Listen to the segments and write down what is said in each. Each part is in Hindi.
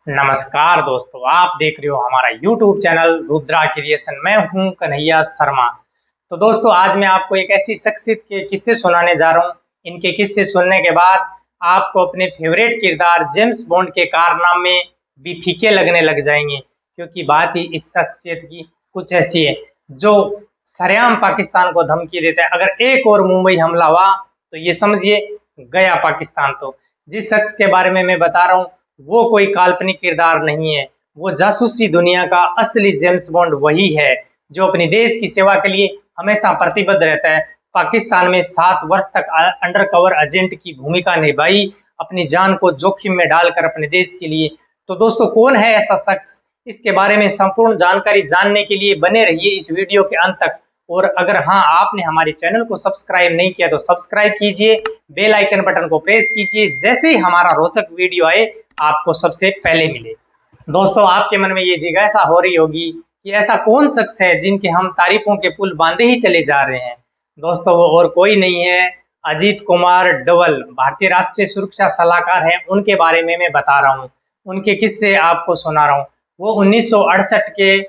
नमस्कार दोस्तों, आप देख रहे हो हमारा YouTube चैनल रुद्रा क्रिएशन। मैं हूं कन्हैया शर्मा। तो दोस्तों, आज मैं आपको एक ऐसी शख्सियत के किस्से सुनाने जा रहा हूं। इनके किस्से सुनने के बाद आपको अपने फेवरेट किरदार जेम्स बॉन्ड के कारनामे भी फीके लगने लग जाएंगे, क्योंकि बात ही इस शख्सियत की कुछ ऐसी है जो सरेआम पाकिस्तान को धमकी देता है। अगर एक और मुंबई हमला हुआ तो ये समझिए गया पाकिस्तान। तो जिस शख्स के बारे में मैं बता रहा हूँ वो कोई काल्पनिक किरदार नहीं है, वो जासूसी दुनिया का असली जेम्स बॉन्ड वही है जो अपने देश की सेवा के लिए हमेशा प्रतिबद्ध रहता है। पाकिस्तान में 7 वर्ष तक अंडर कवर एजेंट की भूमिका निभाई, अपनी जान को जोखिम में डालकर अपने देश के लिए। तो दोस्तों, कौन है ऐसा शख्स? इसके बारे में संपूर्ण जानकारी जानने के लिए बने रहिए इस वीडियो के अंत तक। और अगर हाँ, आपने हमारे चैनल को सब्सक्राइब नहीं किया तो सब्सक्राइब कीजिए, बेल आइकन बटन को प्रेस कीजिए, जैसे ही हमारा रोचक वीडियो आए आपको सबसे पहले मिले। दोस्तों, आपके मन में ये जिज्ञासा हो रही होगी कि ऐसा कौन शख्स है जिनके हम तारीफों के पुल बांधे ही चले जा रहे हैं। दोस्तों, वो और कोई नहीं है, अजीत कुमार डोवल भारतीय राष्ट्रीय सुरक्षा सलाहकार हैं। उनके बारे में मैं बता रहा हूँ, उनके किस्से आपको सुना रहा हूँ। वो 1968 के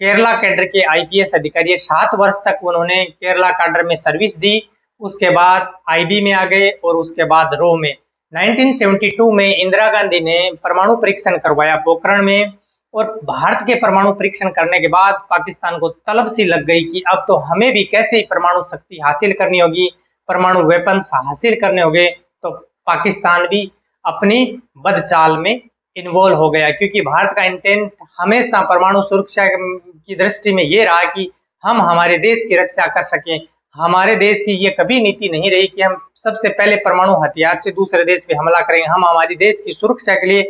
केरला कैडर के आईपीएस अधिकारी है। 7 वर्ष तक उन्होंने केरला कैडर में सर्विस दी। उसके बाद आईबी में आ गए और उसके बाद रो में। 1972 में इंदिरा गांधी ने परमाणु परीक्षण करवाया पोखरण में। और भारत के परमाणु परीक्षण करने के बाद पाकिस्तान को तलब सी लग गई कि अब तो हमें भी कैसे परमाणु शक्ति हासिल करनी होगी, परमाणु वेपन्स हासिल करने होंगे। तो पाकिस्तान भी अपनी बदचाल में इन्वॉल्व हो गया, क्योंकि भारत का इंटेंट हमेशा परमाणु सुरक्षा की दृष्टि में ये रहा कि हम हमारे देश की रक्षा कर सकें। हमारे देश की ये कभी नीति नहीं रही कि हम सबसे पहले परमाणु हथियार से दूसरे देश पे हमला करेंगे। हम हमारी देश की सुरक्षा के लिए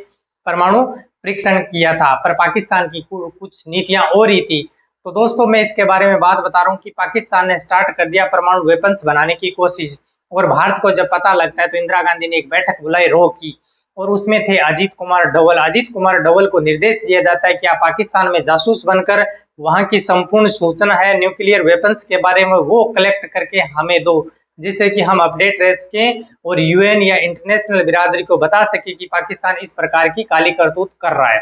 परमाणु परीक्षण किया था, पर पाकिस्तान की कुछ नीतियां और ही थी। तो दोस्तों, मैं इसके बारे में बात बता रहा हूँ कि पाकिस्तान ने स्टार्ट कर दिया परमाणु वेपन्स बनाने की कोशिश। और भारत को जब पता लगता है तो इंदिरा गांधी ने एक बैठक बुलाई रो की, और उसमें थे अजीत कुमार डोवल। अजीत कुमार डोवल को निर्देश दिया जाता है कि आप पाकिस्तान में जासूस बनकर वहां की संपूर्ण सूचना है न्यूक्लियर वेपन्स के बारे में वो कलेक्ट करके हमें दो, जिससे कि हम अपडेट रह सकें और यूएन या इंटरनेशनल बिरादरी को बता सके कि पाकिस्तान इस प्रकार की काली करतूत कर रहा है।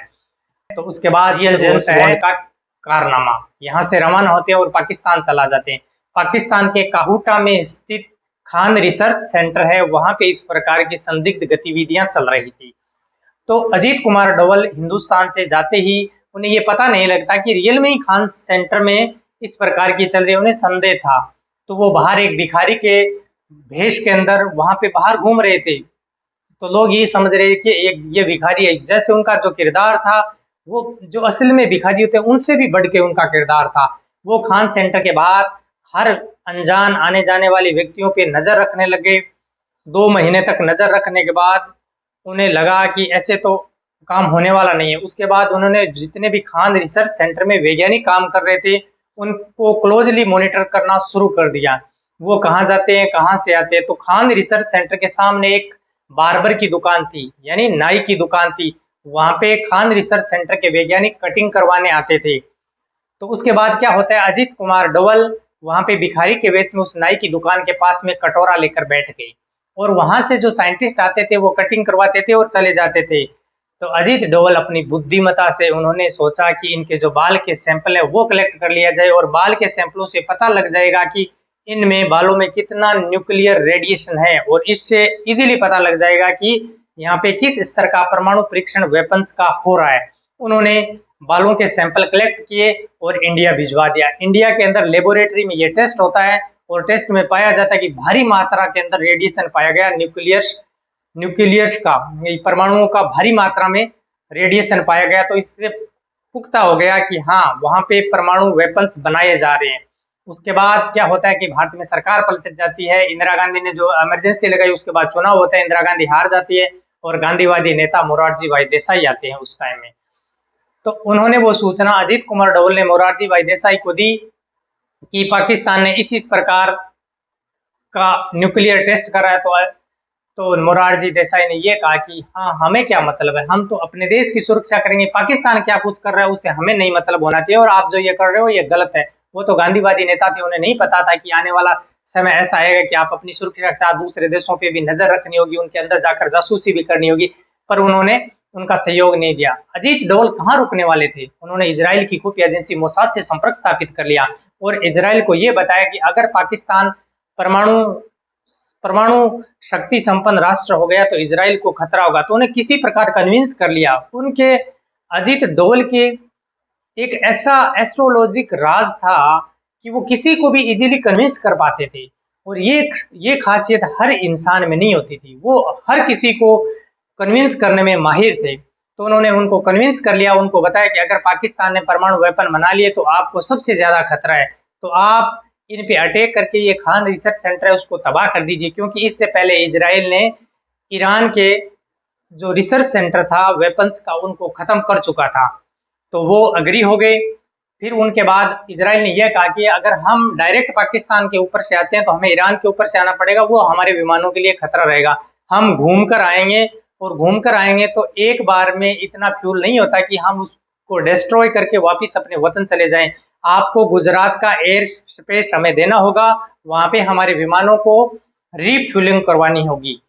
तो उसके बाद ये जेम्स बॉन्ड का कारनामा, यहाँ से रवाना होते हैं और पाकिस्तान चला जाते हैं। पाकिस्तान के काहूटा में स्थित खान रिसर्च सेंटर है, वहां पे इस प्रकार की संदिग्ध गतिविधियां चल रही थी। तो अजीत कुमार डोवल हिंदुस्तान से जाते ही उन्हें ये पता नहीं लगता कि रियल में ही खान सेंटर में इस प्रकार की चल रही, उन्हें संदेह था। तो वो बाहर एक भिखारी के भेष के अंदर वहां पे बाहर घूम रहे थे। तो लोग ये समझ रहे कि एक ये भिखारी है। जैसे उनका जो किरदार था, वो जो असल में भिखारी होते हैं उनसे भी बढ़ के उनका किरदार था। वो खान सेंटर के बाहर हर अनजान आने जाने वाले व्यक्तियों पे नजर रखने लगे। 2 महीने तक नजर रखने के बाद उन्हें लगा कि ऐसे तो काम होने वाला नहीं है। उसके बाद उन्होंने जितने भी खान रिसर्च सेंटर में वैज्ञानिक काम कर रहे थे उनको क्लोजली मॉनिटर करना शुरू कर दिया। वो कहाँ जाते हैं, कहाँ से आते हैं। तो खान रिसर्च सेंटर के सामने एक बार्बर की दुकान थी, यानी नाई की दुकान थी। वहां पे खान रिसर्च सेंटर के वैज्ञानिक कटिंग करवाने आते थे। तो उसके बाद क्या होता है, अजीत कुमार डोवल वहां पे भिखारी के वेश में उस नाई की दुकान के पास में कटोरा लेकर बैठ गए। और वहां से जो साइंटिस्ट आते थे वो कटिंग करवाते थे और चले जाते थे। तो अजीत डोवल अपनी बुद्धिमता से उन्होंने सोचा कि इनके जो बाल के सैंपल है वो कलेक्ट कर लिया जाए, और बाल के सैंपलों से पता लग जाएगा कि इनमें बालों में कितना न्यूक्लियर रेडिएशन है, और इससे इजीली पता लग जाएगा कि यहाँ पे किस स्तर का परमाणु परीक्षण वेपन्स का हो रहा है। उन्होंने बालों के सैंपल कलेक्ट किए और इंडिया भिजवा दिया। इंडिया के अंदर लेबोरेटरी में ये टेस्ट होता है, और टेस्ट में पाया जाता है कि भारी मात्रा के अंदर रेडिएशन पाया गया, न्यूक्लियर्स का, परमाणुओं का भारी मात्रा में रेडिएशन पाया गया। तो इससे पुख्ता हो गया कि हाँ, वहां पे परमाणु वेपन्स बनाए जा रहे हैं। उसके बाद क्या होता है कि भारत में सरकार पलट जाती है। इंदिरा गांधी ने जो इमरजेंसी लगाई, उसके बाद चुनाव होता है, इंदिरा गांधी हार जाती है और गांधीवादी नेता मोरारजी भाई देसाई आते हैं उस टाइम में। तो उन्होंने वो सूचना अजीत कुमार डोवल ने मोरारजी भाई देसाई को दी कि पाकिस्तान ने इस प्रकार का न्यूक्लियर टेस्ट करा है। तो मोरारजी देसाई ने ये कहा कि हाँ, हमें क्या मतलब है, हम तो अपने देश की सुरक्षा करेंगे, पाकिस्तान क्या कुछ कर रहा है उससे हमें नहीं मतलब होना चाहिए, और आप जो ये कर रहे हो ये गलत है। वो तो गांधीवादी नेता थे, उन्हें नहीं पता था कि आने वाला समय ऐसा आएगा कि आप अपनी सुरक्षा के साथ दूसरे देशों पे भी नजर रखनी होगी, उनके अंदर जाकर जासूसी भी करनी होगी। पर उन्होंने उनका सहयोग नहीं दिया। अजीत डोवल कहाँ रुकने वाले थे, उन्होंने इजराइल की खुफिया एजेंसी मोसाद से संपर्क स्थापित कर लिया और इजराइल को ये बताया कि अगर पाकिस्तान परमाणु परमाणु शक्ति संपन्न राष्ट्र हो गया तो इजराइल को खतरा होगा। तो उन्हें किसी प्रकार कन्विंस कर लिया। उनके अजीत डोवल के एक ऐसा एस्ट्रोलॉजिक राज था कि वो किसी को भी इजीली कन्विंस कर पाते थे और ये खासियत हर इंसान में नहीं होती थी। वो हर किसी को कन्विंस करने में माहिर थे। तो उन्होंने उनको कन्विंस कर लिया, उनको बताया कि अगर पाकिस्तान ने परमाणु वेपन बना लिए तो आपको सबसे ज्यादा खतरा है, तो आप इन पे अटैक करके ये खान रिसर्च सेंटर है उसको तबाह कर दीजिए, क्योंकि इससे पहले इजराइल ने ईरान के जो रिसर्च सेंटर था वेपन्स का उनको खत्म कर चुका था। तो वो अग्री हो गए। फिर उनके बाद इजराइल ने यह कहा कि अगर हम डायरेक्ट पाकिस्तान के ऊपर से आते हैं तो हमें ईरान के ऊपर से आना पड़ेगा, वो हमारे विमानों के लिए खतरा रहेगा। हम घूम कर आएंगे और घूम कर आएंगे तो एक बार में इतना फ्यूल नहीं होता कि हम उसको डिस्ट्रॉय करके वापस अपने वतन चले जाएं। आपको गुजरात का एयर स्पेस हमें देना होगा, वहां पे हमारे विमानों को रीफ्यूलिंग करवानी होगी।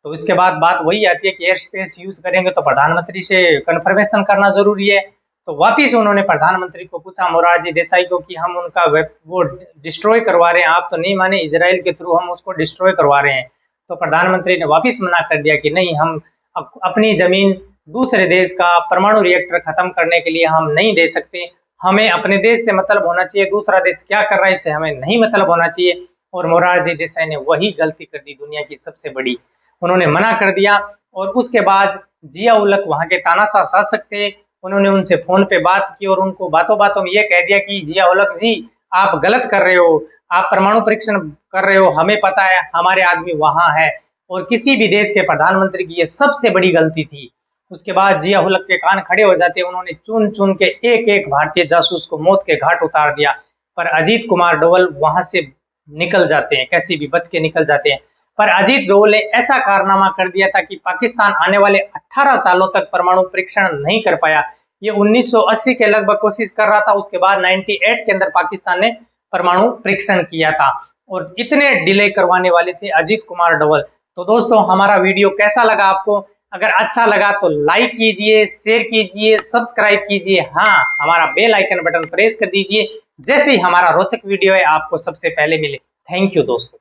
तो इसके बाद बात वही आती है कि एयर स्पेस यूज करेंगे तो प्रधानमंत्री से कंफर्मेशन करना जरूरी है। तो वापिस उन्होंने प्रधानमंत्री को पूछा, मोरारजी देसाई को, कि हम उनका वो डिस्ट्रॉय करवा रहे हैं, आप तो नहीं माने, इजराइल के थ्रू हम उसको डिस्ट्रॉय करवा रहे हैं। तो प्रधानमंत्री ने वापिस मना कर दिया कि नहीं, हम अपनी जमीन दूसरे देश का परमाणु रिएक्टर खत्म करने के लिए हम नहीं दे सकते, हमें अपने देश से मतलब होना चाहिए, दूसरा देश क्या कर रहा है इससे हमें नहीं मतलब होना चाहिए। और मोरारजी देसाई ने वही गलती कर दी, दुनिया की सबसे बड़ी, उन्होंने मना कर दिया। और उसके बाद जिया उल हक वहां के तानाशाह शासक थे, उन्होंने उनसे फोन पे बात की और उनको बातों बातों में ये कह दिया कि जिया उल हक जी, आप गलत कर रहे हो, आप परमाणु परीक्षण कर रहे हो, हमें पता है, हमारे आदमी वहां है। और किसी भी देश के प्रधानमंत्री की ये सबसे बड़ी गलती थी। उसके बाद जिया उल हक के कान खड़े हो जाते, उन्होंने चुन चुन के एक एक भारतीय जासूस को मौत के घाट उतार दिया। पर अजीत कुमार डोवल वहां से निकल जाते हैं, कैसे भी बच के निकल जाते हैं। पर अजीत डोवल ने ऐसा कारनामा कर दिया था कि पाकिस्तान आने वाले 18 सालों तक परमाणु परीक्षण नहीं कर पाया। ये 1980 के लगभग कोशिश कर रहा था, उसके बाद 98 के अंदर पाकिस्तान ने परमाणु परीक्षण किया था। और इतने डिले करवाने वाले थे अजीत कुमार डोवल। तो दोस्तों, हमारा वीडियो कैसा लगा आपको? अगर अच्छा लगा तो लाइक कीजिए, शेयर कीजिए, सब्सक्राइब कीजिए, हाँ, हमारा बेल आइकन बटन प्रेस कर दीजिए, जैसे ही हमारा रोचक वीडियो है आपको सबसे पहले मिले। थैंक यू दोस्तों।